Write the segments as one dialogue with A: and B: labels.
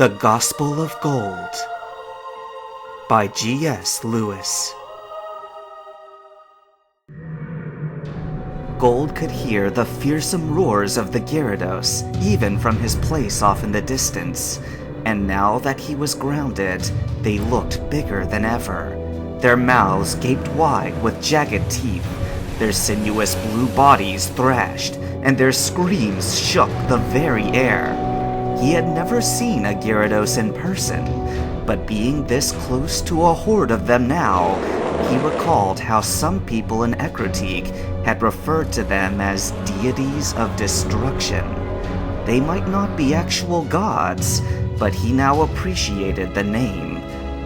A: The Gospel of Gold by G.S. Lewis. Gold could hear the fearsome roars of the Gyarados even from his place off in the distance, and now that he was grounded, they looked bigger than ever. Their mouths gaped wide with jagged teeth, their sinuous blue bodies thrashed, and their screams shook the very air. He had never seen a Gyarados in person, but being this close to a horde of them now, he recalled how some people in Ecruteak had referred to them as deities of destruction. They might not be actual gods, but he now appreciated the name.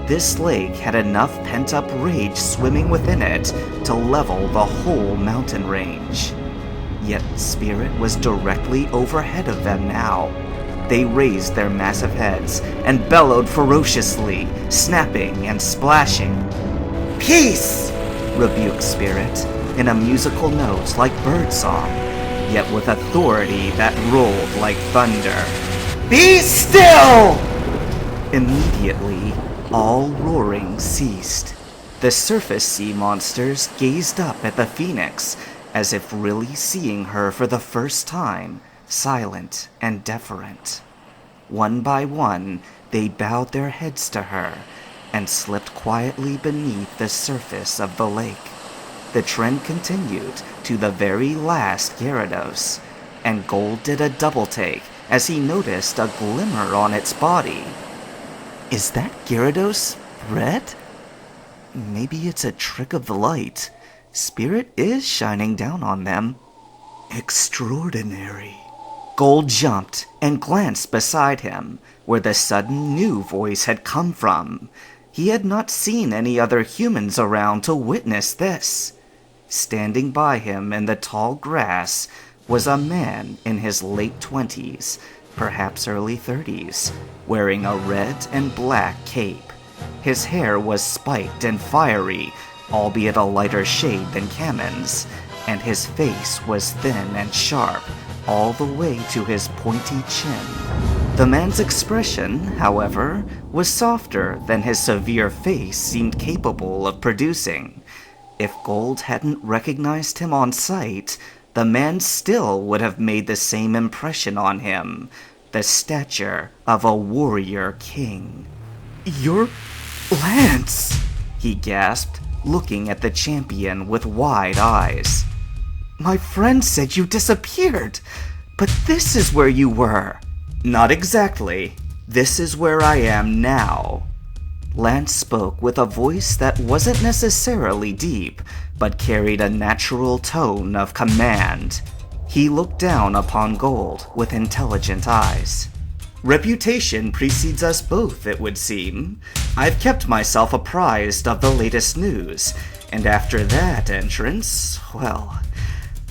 A: This lake had enough pent-up rage swimming within it to level the whole mountain range. Yet Spirit was directly overhead of them now. They raised their massive heads and bellowed ferociously, snapping and splashing. "Peace!" rebuked Spirit, in a musical note like birdsong, yet with authority that rolled like thunder. "Be still!" Immediately, all roaring ceased. The surface sea monsters gazed up at the Phoenix, as if really seeing her for the first time, silent and deferent. One by one, they bowed their heads to her and slipped quietly beneath the surface of the lake. The trend continued to the very last Gyarados, and Gold did a double take as he noticed a glimmer on its body. Is that Gyarados red? Maybe it's a trick of the light. Spirit is shining down on them. Extraordinary. Gold jumped and glanced beside him, where the sudden new voice had come from. He had not seen any other humans around to witness this. Standing by him in the tall grass was a man in his late 20s, perhaps early 30s, wearing a red and black cape. His hair was spiked and fiery, albeit a lighter shade than Kammen's, and his face was thin and sharp, all the way to his pointy chin. The man's expression, however, was softer than his severe face seemed capable of producing. If Gold hadn't recognized him on sight, the man still would have made the same impression on him, the stature of a warrior king. "Your Lance!" he gasped, looking at the champion with wide eyes. "My friend said you disappeared, but this is where you were." "Not exactly. This is where I am now." Lance spoke with a voice that wasn't necessarily deep, but carried a natural tone of command. He looked down upon Gold with intelligent eyes. "Reputation precedes us both, it would seem. I've kept myself apprised of the latest news, and after that entrance, well,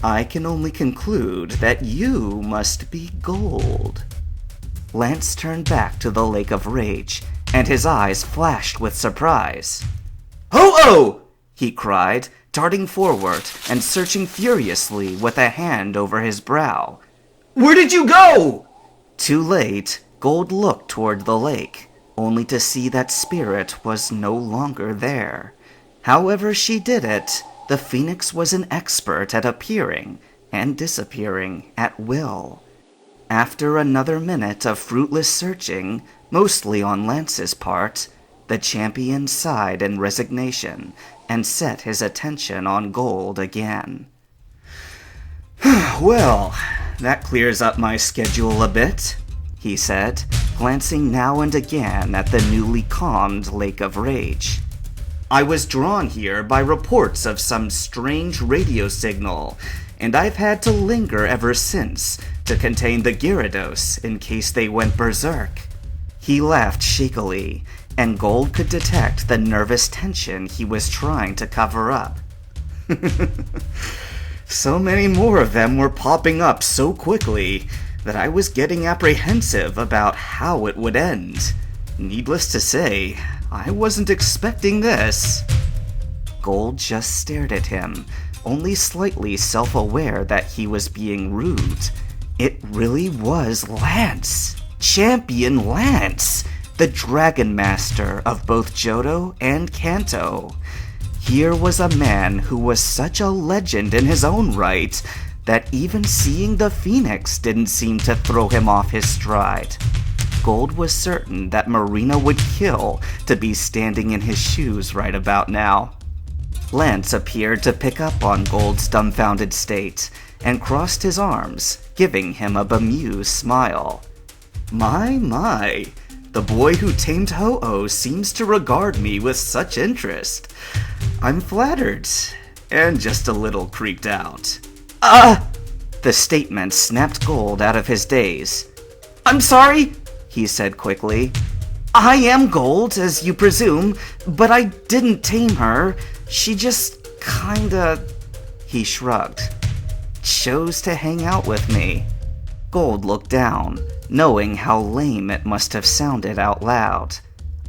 A: I can only conclude that you must be Gold." Lance turned back to the Lake of Rage, and his eyes flashed with surprise. "Ho-oh!" he cried, darting forward and searching furiously with a hand over his brow. "Where did you go?" Too late, Gold looked toward the lake, only to see that Spirit was no longer there. However she did it, the Phoenix was an expert at appearing and disappearing at will. After another minute of fruitless searching, mostly on Lance's part, the champion sighed in resignation and set his attention on Gold again. "Well, that clears up my schedule a bit," he said, glancing now and again at the newly calmed Lake of Rage. "I was drawn here by reports of some strange radio signal, and I've had to linger ever since to contain the Gyarados in case they went berserk." He laughed shakily, and Gold could detect the nervous tension he was trying to cover up. "So many more of them were popping up so quickly that I was getting apprehensive about how it would end. Needless to say, I wasn't expecting this." Gold just stared at him, only slightly self-aware that he was being rude. It really was Lance. Champion Lance, the Dragon Master of both Johto and Kanto. Here was a man who was such a legend in his own right that even seeing the Phoenix didn't seem to throw him off his stride. Gold was certain that Marina would kill to be standing in his shoes right about now. Lance appeared to pick up on Gold's dumbfounded state and crossed his arms, giving him a bemused smile. My, the boy who tamed Ho-oh seems to regard me with such interest. I'm flattered, and just a little creeped out. The statement snapped Gold out of his daze. I'm sorry, he said quickly. I am Gold, as you presume, but I didn't tame her. She just kinda... He shrugged. Chose to hang out with me. Gold looked down, knowing how lame it must have sounded out loud.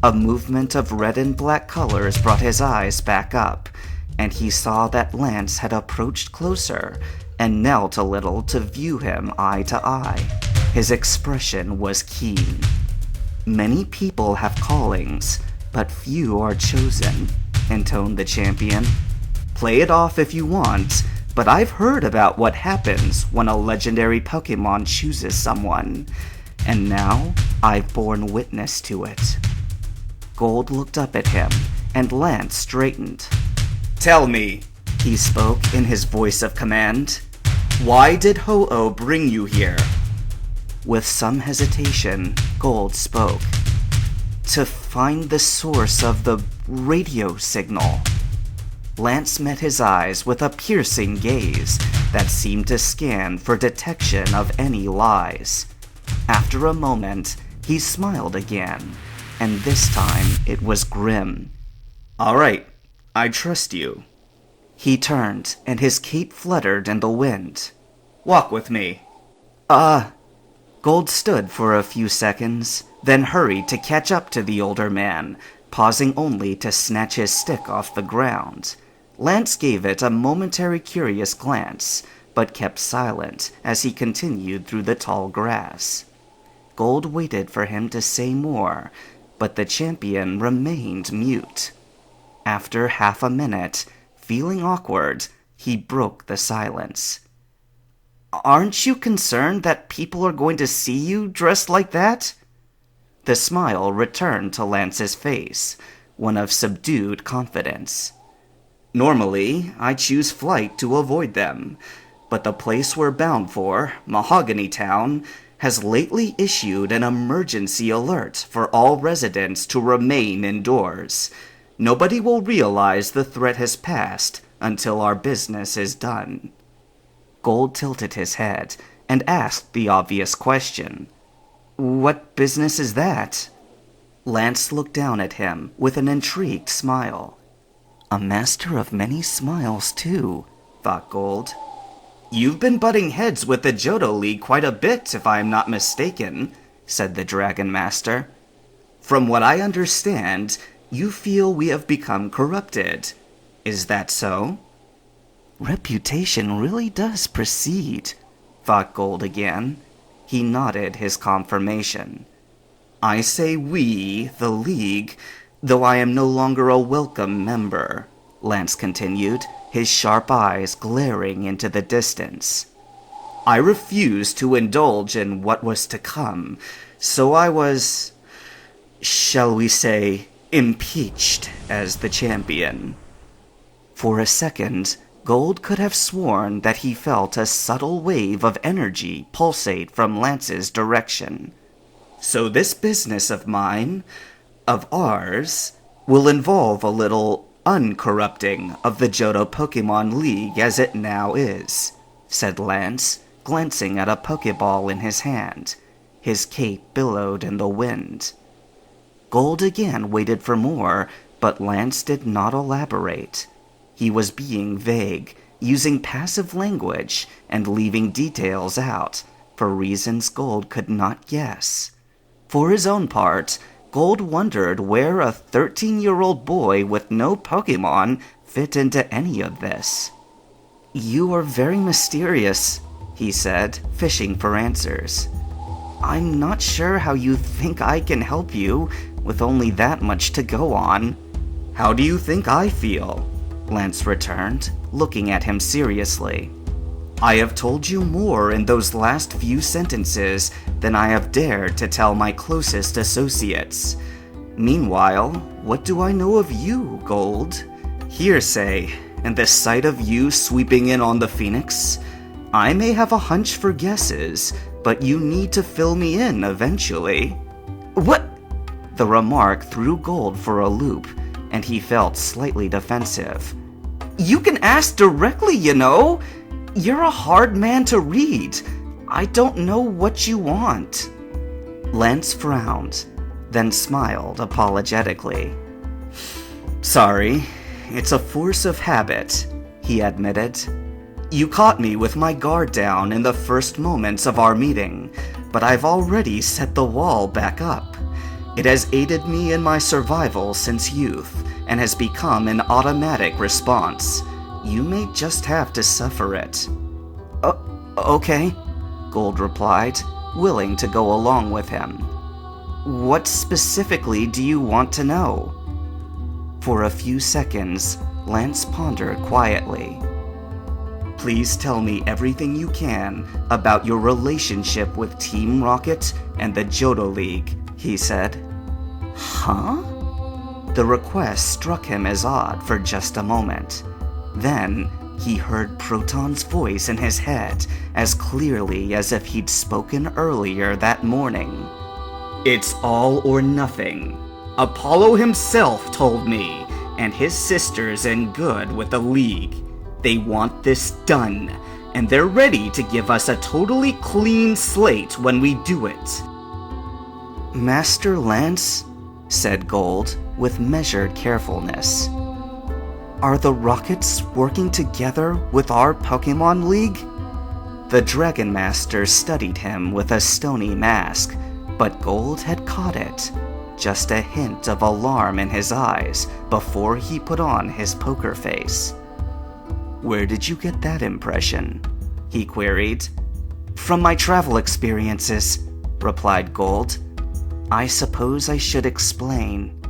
A: A movement of red and black colors brought his eyes back up, and he saw that Lance had approached closer and knelt a little to view him eye to eye. His expression was keen. Many people have callings, but few are chosen, intoned the champion. Play it off if you want, but I've heard about what happens when a legendary Pokemon chooses someone, and now I've borne witness to it. Gold looked up at him, and Lance straightened. Tell me, he spoke in his voice of command. Why did Ho-oh bring you here? With some hesitation, Gold spoke. To find the source of the radio signal. Lance met his eyes with a piercing gaze that seemed to scan for detection of any lies. After a moment, he smiled again, and this time it was grim. All right, I trust you. He turned, and his cape fluttered in the wind. Walk with me. Gold stood for a few seconds, then hurried to catch up to the older man, pausing only to snatch his stick off the ground. Lance gave it a momentary curious glance, but kept silent as he continued through the tall grass. Gold waited for him to say more, but the champion remained mute. After half a minute, feeling awkward, he broke the silence. Aren't you concerned that people are going to see you dressed like that? The smile returned to Lance's face, one of subdued confidence. Normally, I choose flight to avoid them, but the place we're bound for, Mahogany Town, has lately issued an emergency alert for all residents to remain indoors. Nobody will realize the threat has passed until our business is done. Gold tilted his head and asked the obvious question. What business is that? Lance looked down at him with an intrigued smile. A master of many smiles, too, thought Gold. You've been butting heads with the Johto League quite a bit, if I am not mistaken, said the Dragon Master. From what I understand, you feel we have become corrupted. Is that so? Reputation really does precede, thought Gold again. He nodded his confirmation. I say we, the League, though I am no longer a welcome member, Lance continued, his sharp eyes glaring into the distance. I refused to indulge in what was to come, so I was, shall we say, impeached as the champion. For a second, Gold could have sworn that he felt a subtle wave of energy pulsate from Lance's direction. So this business of mine, of ours, will involve a little uncorrupting of the Johto Pokemon League as it now is, said Lance, glancing at a Pokeball in his hand. His cape billowed in the wind. Gold again waited for more, but Lance did not elaborate. He was being vague, using passive language and leaving details out, for reasons Gold could not guess. For his own part, Gold wondered where a 13-year-old boy with no Pokemon fit into any of this. You are very mysterious, he said, fishing for answers. I'm not sure how you think I can help you with only that much to go on. How do you think I feel? Lance returned, looking at him seriously. I have told you more in those last few sentences than I have dared to tell my closest associates. Meanwhile, what do I know of you, Gold? Hearsay, and the sight of you sweeping in on the Phoenix? I may have a hunch for guesses, but you need to fill me in eventually. What? The remark threw Gold for a loop, and he felt slightly defensive. You can ask directly, you know. You're a hard man to read. I don't know what you want. Lance frowned, then smiled apologetically. Sorry, it's a force of habit, he admitted. You caught me with my guard down in the first moments of our meeting, but I've already set the wall back up. It has aided me in my survival since youth, and has become an automatic response. You may just have to suffer it. Okay, Gold replied, willing to go along with him. What specifically do you want to know? For a few seconds, Lance pondered quietly. Please tell me everything you can about your relationship with Team Rocket and the Johto League, he said. Huh? The request struck him as odd for just a moment. Then, he heard Proton's voice in his head as clearly as if he'd spoken earlier that morning. It's all or nothing. Apollo himself told me, and his sister's in good with the League. They want this done, and they're ready to give us a totally clean slate when we do it. Master Lance, said Gold with measured carefulness. Are the Rockets working together with our Pokemon League? The Dragon Master studied him with a stony mask, but Gold had caught it. Just a hint of alarm in his eyes before he put on his poker face. Where did you get that impression? He queried. From my travel experiences, replied Gold. I suppose I should explain.